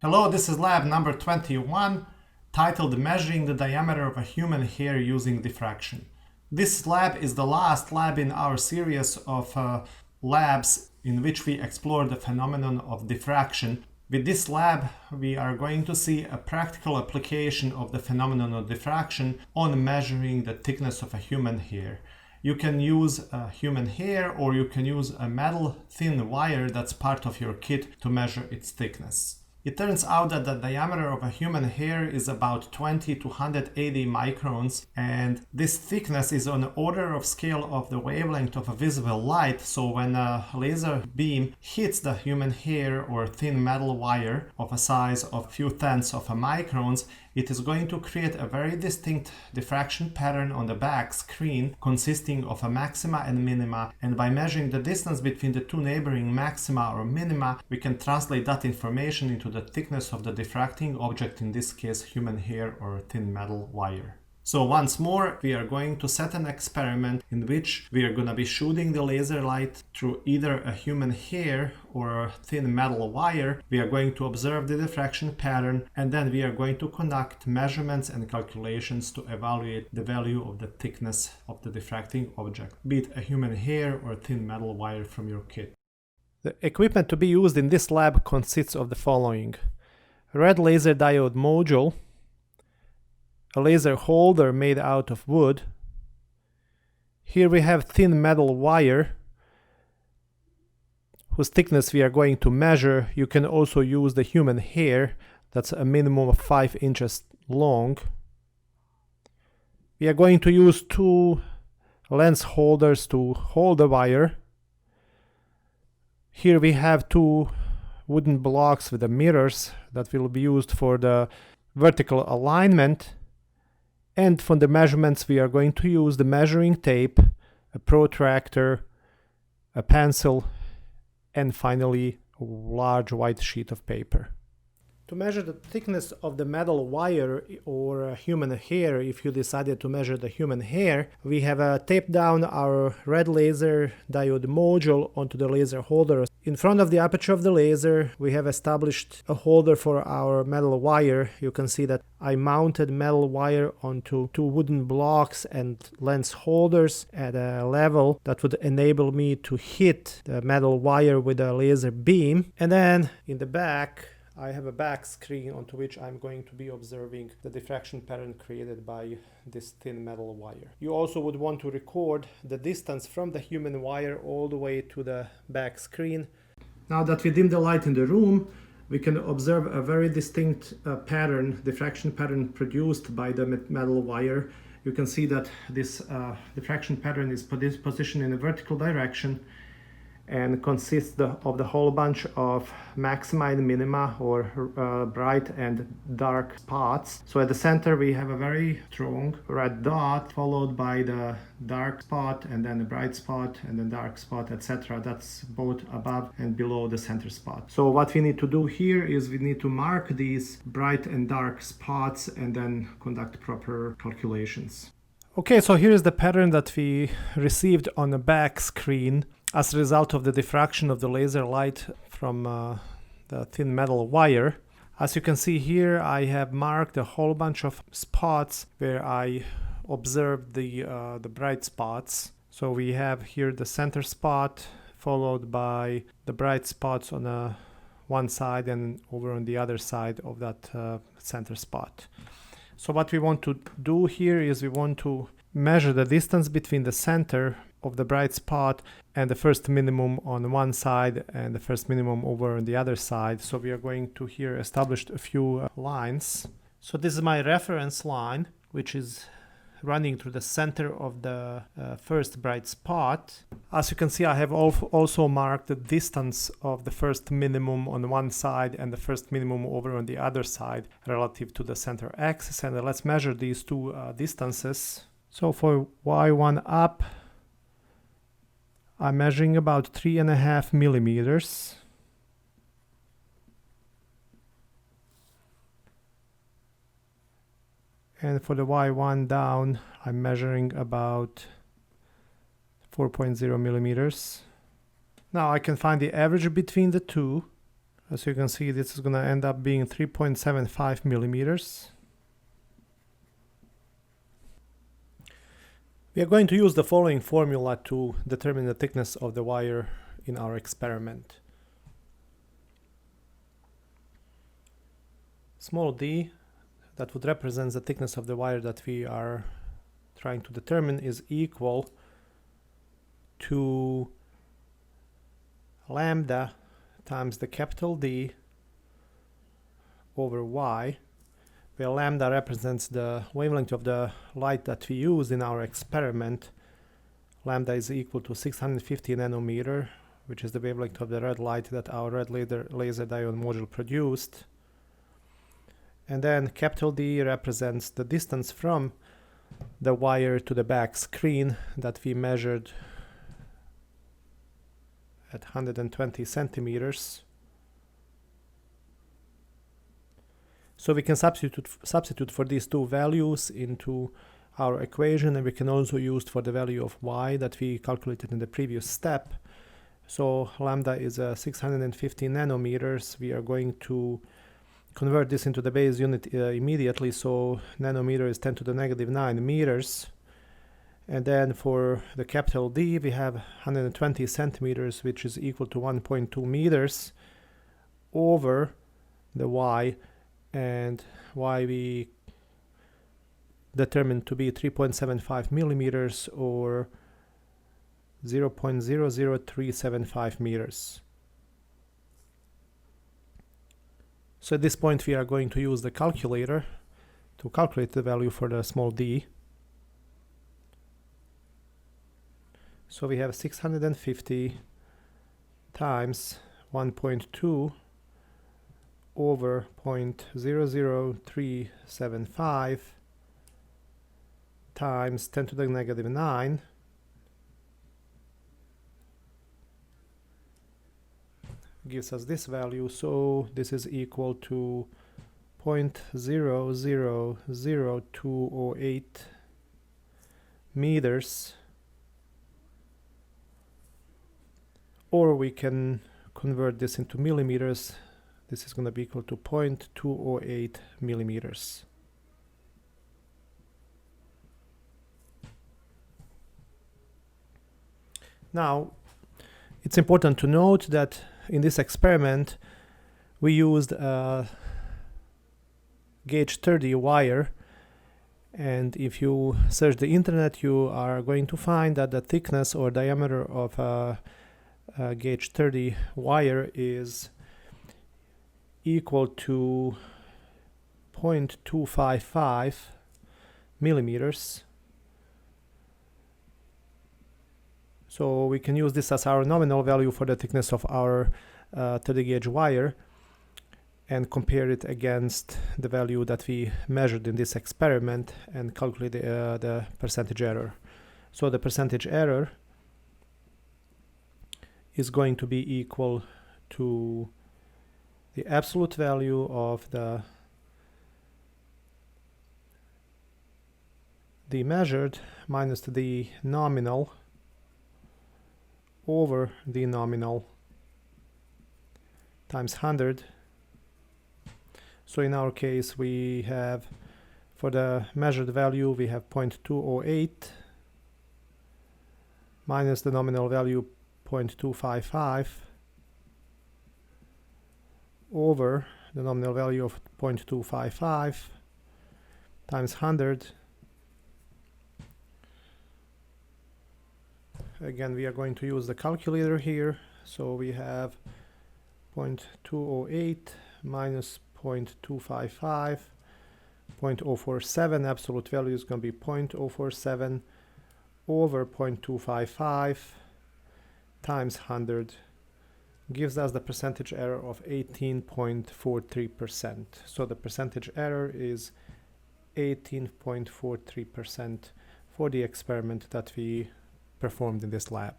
Hello, this is lab number 21, titled Measuring the Diameter of a Human Hair Using Diffraction. This lab is the last lab in our series of labs in which we explore the phenomenon of diffraction. With this lab, we are going to see a practical application of the phenomenon of diffraction on measuring the thickness of a human hair. You can use a human hair or you can use a metal thin wire that's part of your kit to measure its thickness. It turns out that the diameter of a human hair is about 20 to 180 microns, and this thickness is on the order of scale of the wavelength of a visible light. So when a laser beam hits the human hair or thin metal wire of a size of a few tenths of a microns, it is going to create a very distinct diffraction pattern on the back screen consisting of a maxima and minima, and by measuring the distance between the two neighboring maxima or minima, we can translate that information into the thickness of the diffracting object, in this case human hair or thin metal wire. So once more, we are going to set an experiment in which we are going to be shooting the laser light through either a human hair or a thin metal wire. We are going to observe the diffraction pattern, and then we are going to conduct measurements and calculations to evaluate the value of the thickness of the diffracting object, be it a human hair or a thin metal wire from your kit. The equipment to be used in this lab consists of the following: a red laser diode module, a laser holder made out of wood. Here we have thin metal wire whose thickness we are going to measure. You can also use the human hair, that's a minimum of 5 inches long. We are going to use 2 lens holders to hold the wire. Here we have 2 wooden blocks with the mirrors that will be used for the vertical alignment. And for the measurements, we are going to use the measuring tape, a protractor, a pencil, and finally a large white sheet of paper. To measure the thickness of the metal wire or human hair, if you decided to measure the human hair, we have taped down our red laser diode module onto the laser holder. In front of the aperture of the laser, we have established a holder for our metal wire. You can see that I mounted metal wire onto 2 wooden blocks and lens holders at a level that would enable me to hit the metal wire with a laser beam. And then in the back, I have a back screen onto which I'm going to be observing the diffraction pattern created by this thin metal wire. You also would want to record the distance from the human wire all the way to the back screen. Now that we dim the light in the room, we can observe a very distinct diffraction pattern produced by the metal wire. You can see that this diffraction pattern is positioned in a vertical direction and consists of the whole bunch of maxima and minima, or bright and dark spots. So at the center we have a very strong red dot, followed by the dark spot, and then the bright spot, and then dark spot, etc. That's both above and below the center spot. So what we need to do here is we need to mark these bright and dark spots and then conduct proper calculations. Okay, so here is the pattern that we received on the back screen as a result of the diffraction of the laser light from the thin metal wire. As you can see here, I have marked a whole bunch of spots where I observed the bright spots. So we have here the center spot, followed by the bright spots on one side and over on the other side of that center spot. So what we want to do here is we want to measure the distance between the center of the bright spot and the first minimum on one side and the first minimum over on the other side. So we are going to here establish a few lines. So this is my reference line, which is running through the center of the first bright spot. As you can see, I have also marked the distance of the first minimum on one side and the first minimum over on the other side relative to the center axis. And let's measure these 2 distances. So for Y1 up, I'm measuring about 3.5 millimeters. And for the Y1 down, I'm measuring about 4.0 millimeters. Now I can find the average between the two. As you can see, this is going to end up being 3.75 millimeters. We are going to use the following formula to determine the thickness of the wire in our experiment. Small d, that would represent the thickness of the wire that we are trying to determine, is equal to lambda times the capital D over y, where lambda represents the wavelength of the light that we use in our experiment. Lambda is equal to 650 nanometer, which is the wavelength of the red light that our red laser diode module produced. And then capital D represents the distance from the wire to the back screen that we measured at 120 centimeters. So we can substitute for these two values into our equation, and we can also use for the value of y that we calculated in the previous step. So lambda is 650 nanometers. We are going to convert this into the base unit immediately, so nanometer is 10 to the negative 9 meters. And then for the capital D, we have 120 centimeters, which is equal to 1.2 meters over the y, and y we determined to be 3.75 millimeters or 0.00375 meters. So at this point we are going to use the calculator to calculate the value for the small d. So we have 650 times 1.2 over 0.00375 times 10 to the negative 9 gives us this value. So this is equal to 0.000208 meters, or we can convert this into millimeters. This is going to be equal to 0.208 millimeters. Now, it's important to note that in this experiment we used a gauge 30 wire, and if you search the internet you are going to find that the thickness or diameter of a gauge 30 wire is equal to 0.255 millimeters. So we can use this as our nominal value for the thickness of our 30 gauge wire and compare it against the value that we measured in this experiment and calculate the percentage error. So the percentage error is going to be equal to the absolute value of the measured minus the nominal over the nominal times 100. So in our case we have, for the measured value, we have 0.208 minus the nominal value 0.255 over the nominal value of 0.255 times 100. Again, we are going to use the calculator here. So we have 0.208 minus 0.255, 0.047. Absolute value is going to be 0.047 over 0.255 times 100 gives us the percentage error of 18.43%. So the percentage error is 18.43% for the experiment that we performed in this lab.